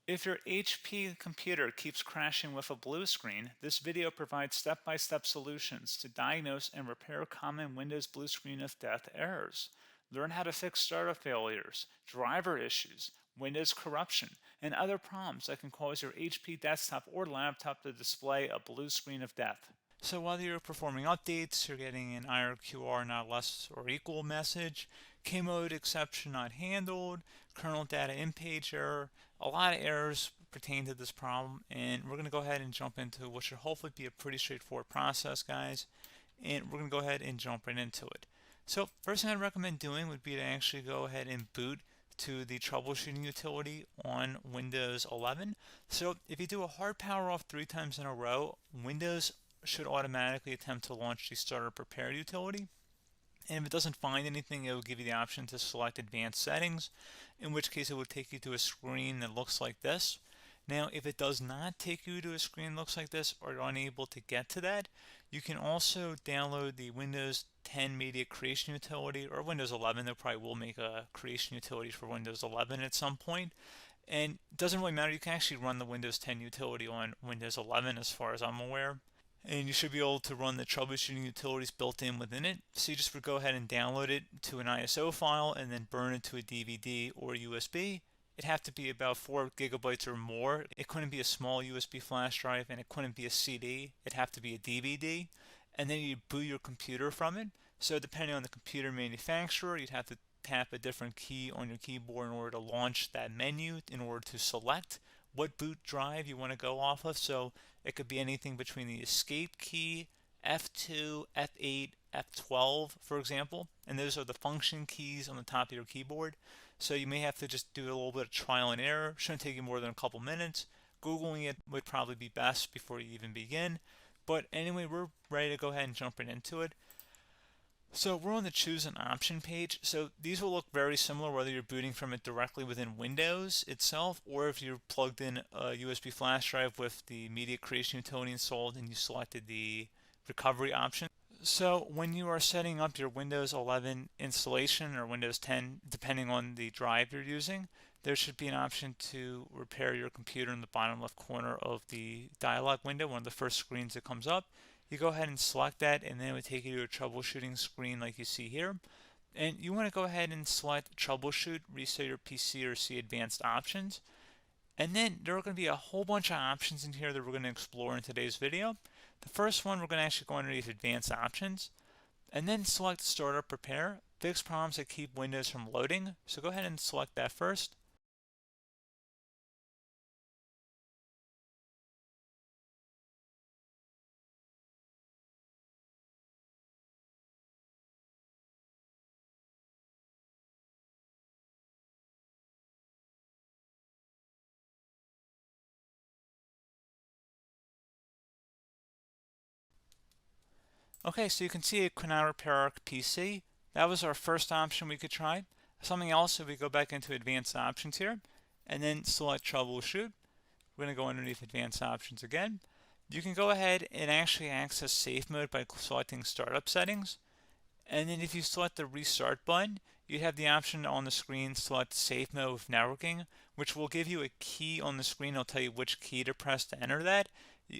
If your HP computer keeps crashing with a blue screen, this video provides step-by-step solutions to diagnose and repair common Windows blue screen of death errors. Learn how to fix startup failures, driver issues, Windows corruption, and other problems that can cause your HP desktop or laptop to display a blue screen of death. So whether you're performing updates, you're getting an IRQR not less or equal message, K-mode exception not handled, kernel data in-page error, a lot of errors pertain to this problem, and we're going to go ahead and jump into what should hopefully be a pretty straightforward process, guys, and we're going to go ahead and jump right into it. So first thing I'd recommend doing would be to actually go ahead and boot to the troubleshooting utility on Windows 11. So if you do a hard power off 3 times in a row, Windows should automatically attempt to launch the startup repair utility. And if it doesn't find anything, it will give you the option to select advanced settings, in which case it will take you to a screen that looks like this. Now, if it does not take you to a screen that looks like this, or you're unable to get to that, you can also download the Windows 10 Media Creation Utility, or Windows 11. They probably will make a creation utility for Windows 11 at some point. And it doesn't really matter, you can actually run the Windows 10 utility on Windows 11 as far as I'm aware. And you should be able to run the troubleshooting utilities built in within it. So you just would go ahead and download it to an ISO file and then burn it to a DVD or USB. It'd have to be about 4 gigabytes or more. It couldn't be a small USB flash drive, and it couldn't be a CD. It'd have to be a DVD. And then you'd boot your computer from it. So depending on the computer manufacturer, you'd have to tap a different key on your keyboard in order to launch that menu, in order to select what boot drive you want to go off of. So it could be anything between the escape key, F2, F8, F12, for example, and those are the function keys on the top of your keyboard. So you may have to just do a little bit of trial and error. Shouldn't take you more than a couple minutes. Googling it would probably be best before you even begin. But anyway, we're ready to go ahead and jump right into it. So we're on the choose an option page. So these will look very similar whether you're booting from it directly within Windows itself, or if you're plugged in a USB flash drive with the media creation utility installed and you selected the recovery option. So when you are setting up your Windows 11 installation or Windows 10, depending on the drive you're using, there should be an option to repair your computer in the bottom left corner of the dialog window, one of the first screens that comes up. You go ahead and select that, and then it would take you to a troubleshooting screen like you see here. And you want to go ahead and select troubleshoot, reset your PC, or see advanced options. And then there are going to be a whole bunch of options in here that we're going to explore in today's video. The first one, we're going to actually go underneath advanced options and then select startup repair, fix problems that keep Windows from loading. So go ahead and select that first. Okay, so you can see it could not repair our PC. That was our first option we could try. Something else, if we go back into advanced options here and then select troubleshoot, we're going to go underneath advanced options again. You can go ahead and actually access safe mode by selecting startup settings. And then if you select the restart button, you have the option on the screen select safe mode with networking, which will give you a key on the screen. It'll tell you which key to press to enter that.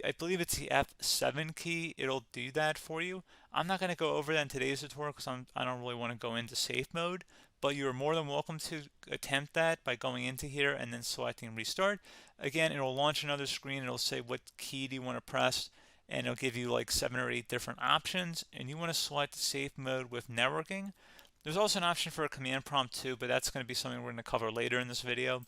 I believe it's the F7 key. It'll do that for you. I'm not going to go over that in today's tutorial because I don't really want to go into safe mode, but you're more than welcome to attempt that by going into here and then selecting restart. Again, it'll launch another screen. It'll say what key do you want to press, and it'll give you like 7 or 8 different options, and you want to select safe mode with networking. There's also an option for a command prompt too, but that's going to be something we're going to cover later in this video,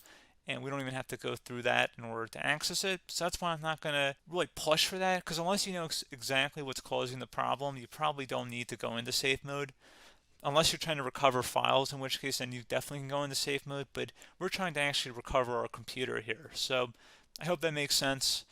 and we don't even have to go through that in order to access it. So that's why I'm not going to really push for that, because unless you know exactly what's causing the problem, you probably don't need to go into safe mode. Unless you're trying to recover files, in which case then you definitely can go into safe mode, but we're trying to actually recover our computer here. So I hope that makes sense.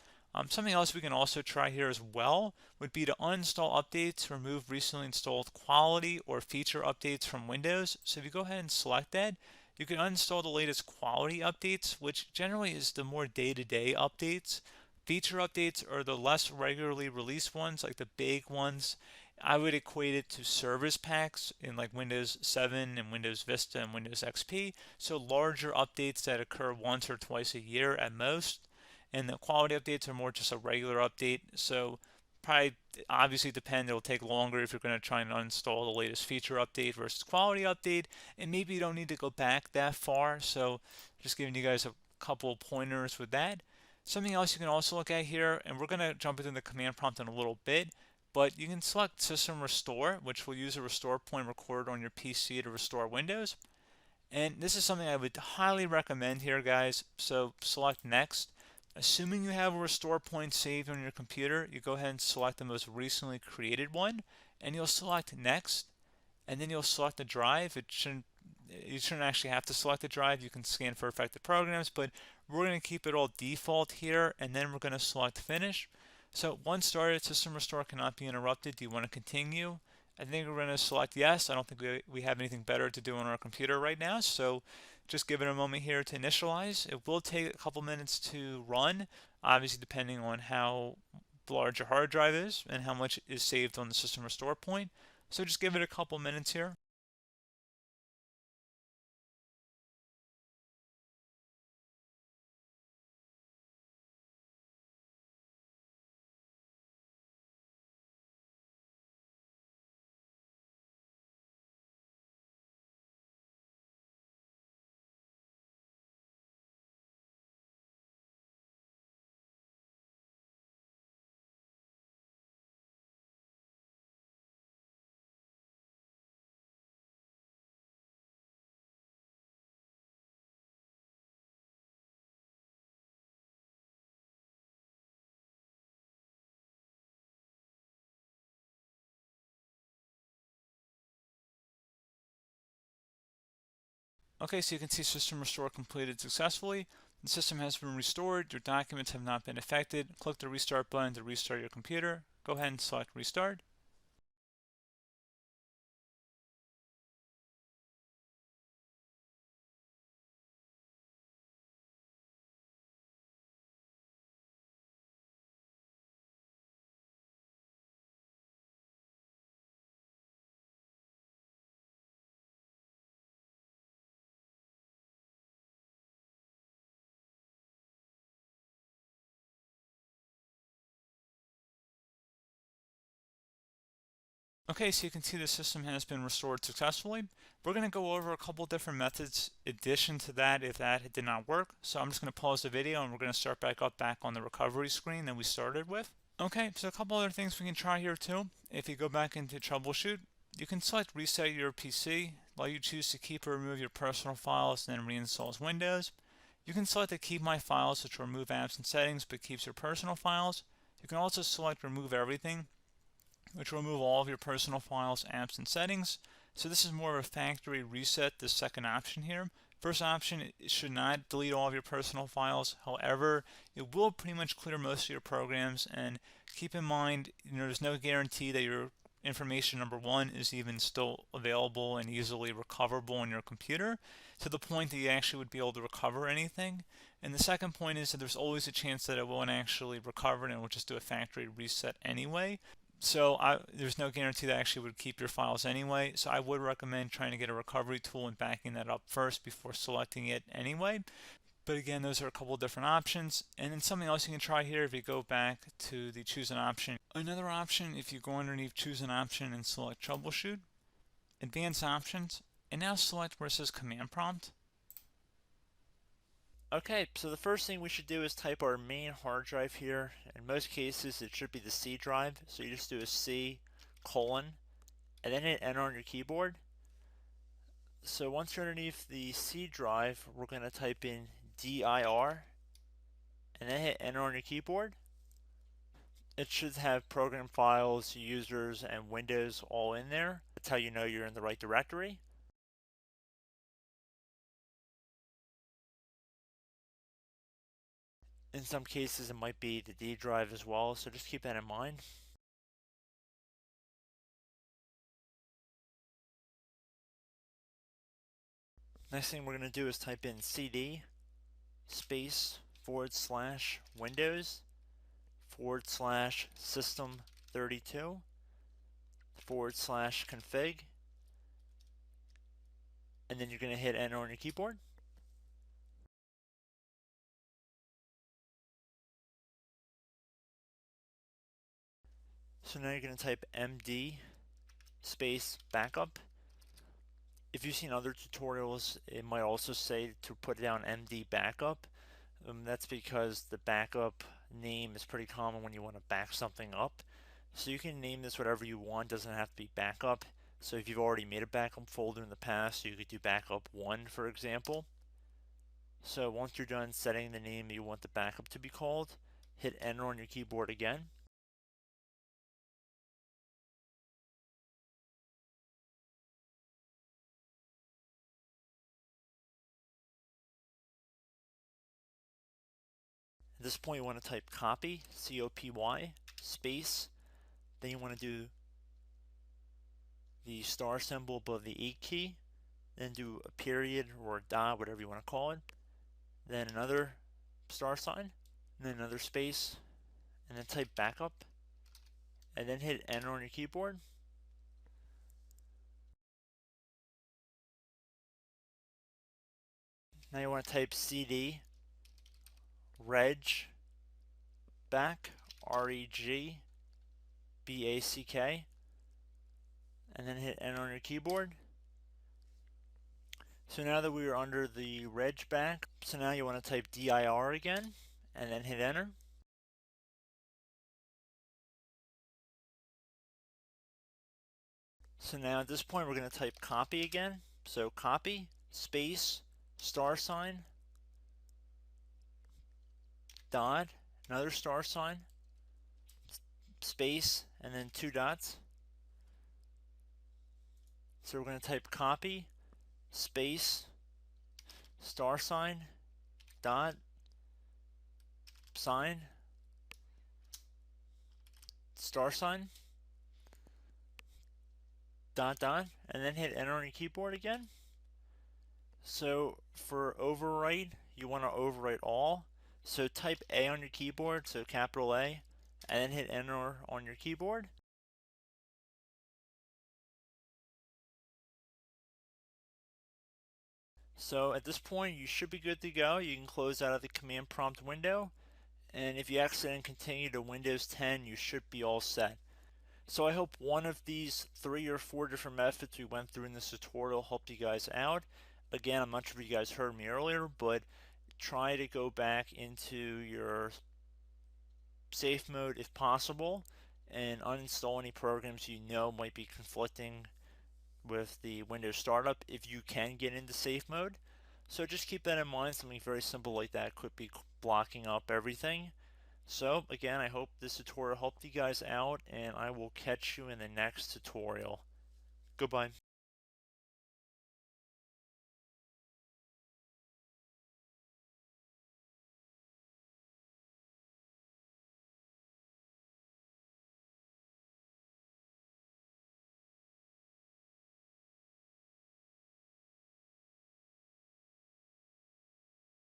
Something else we can also try here as well would be to uninstall updates, remove recently installed quality or feature updates from Windows. So if you go ahead and select that, you can uninstall the latest quality updates, which generally is the more day-to-day updates. Feature updates are the less regularly released ones, like the big ones, I would equate it to service packs in like Windows 7 and Windows Vista and Windows XP. So larger updates that occur once or twice a year at most. And the quality updates are more just a regular update. So probably obviously depend, it'll take longer if you're going to try and uninstall the latest feature update versus quality update. And maybe you don't need to go back that far. So just giving you guys a couple of pointers with that. Something else you can also look at here, and we're going to jump into the command prompt in a little bit, but you can select System Restore, which will use a restore point recorded on your PC to restore Windows. And this is something I would highly recommend here, guys. So select Next. Assuming you have a restore point saved on your computer, you go ahead and select the most recently created one, and you'll select Next, and then you'll select the drive. You shouldn't actually have to select the drive. You can scan for affected programs, but we're going to keep it all default here, and then we're going to select Finish. So once started, system restore cannot be interrupted. Do you want to continue? I think we're going to select yes. I don't think we have anything better to do on our computer right now, so just give it a moment here to initialize. It will take a couple minutes to run, obviously depending on how large your hard drive is and how much is saved on the system restore point. So just give it a couple minutes here. Okay, so you can see system restore completed successfully. The system has been restored. Your documents have not been affected. Click the restart button to restart your computer. Go ahead and select restart. Okay, so you can see the system has been restored successfully. We're going to go over a couple different methods in addition to that if that did not work. So I'm just going to pause the video and we're going to start back on the recovery screen that we started with. Okay, so a couple other things we can try here too. If you go back into troubleshoot, you can select reset your PC, let you choose to keep or remove your personal files and then reinstalls Windows. You can select to keep my files, which will remove apps and settings but keeps your personal files. You can also select remove everything, which will remove all of your personal files, apps, and settings. So this is more of a factory reset, this second option here. First option, it should not delete all of your personal files. However, it will pretty much clear most of your programs, and keep in mind, there's no guarantee that your information, number one, is even still available and easily recoverable on your computer to the point that you actually would be able to recover anything. And the second point is that there's always a chance that it won't actually recover and it will just do a factory reset anyway. So there's no guarantee that actually would keep your files anyway. So I would recommend trying to get a recovery tool and backing that up first before selecting it anyway. But again, those are a couple of different options. And then something else you can try here if you go back to the choose an option. Another option, if you go underneath choose an option and select troubleshoot, advanced options, and now select where it says command prompt. Okay, so the first thing we should do is type our main hard drive here. In most cases, it should be the C drive. So you just do a C colon and then hit enter on your keyboard. So once you're underneath the C drive, we're going to type in dir and then hit enter on your keyboard. It should have program files, users, and Windows all in there. That's how you know you're in the right directory. In some cases, it might be the D drive as well, so just keep that in mind. Next thing we're going to do is type in cd space / Windows / system 32. /config, and then you're going to hit enter on your keyboard. So now you're going to type md space backup. If you've seen other tutorials, it might also say to put down md backup. That's because the backup name is pretty common when you want to back something up. So you can name this whatever you want, doesn't have to be backup. So if you've already made a backup folder in the past, you could do backup 1, for example. So once you're done setting the name you want the backup to be called, hit enter on your keyboard again. At this point you want to type copy, C-O-P-Y, space, then you want to do the star symbol above the 8 key, then do a period or a dot, whatever you want to call it, then another star sign, and then another space, and then type backup, and then hit enter on your keyboard. Now you want to type cd reg back, R-E-G-B-A-C-K, and then hit enter on your keyboard. So now that we are under the reg back, so now you want to type dir again, and then hit enter. So now at this point we're going to type copy again. So copy, space, star sign, dot, another star sign, space, and then 2 dots. So we're going to type copy, space, star sign, dot, sign, star sign, dot, dot, and then hit enter on your keyboard again. So for overwrite, you want to overwrite all. So type A on your keyboard, so capital A, and then hit enter on your keyboard. So at this point you should be good to go. You can close out of the command prompt window, and if you accidentally continue to Windows 10 you should be all set. So I hope one of these 3 or 4 different methods we went through in this tutorial helped you guys out. Again, I'm not sure if you guys heard me earlier, but try to go back into your safe mode if possible and uninstall any programs you know might be conflicting with the Windows startup if you can get into safe mode. So just keep that in mind. Something very simple like that could be blocking up everything. So again, I hope this tutorial helped you guys out, and I will catch you in the next tutorial. Goodbye.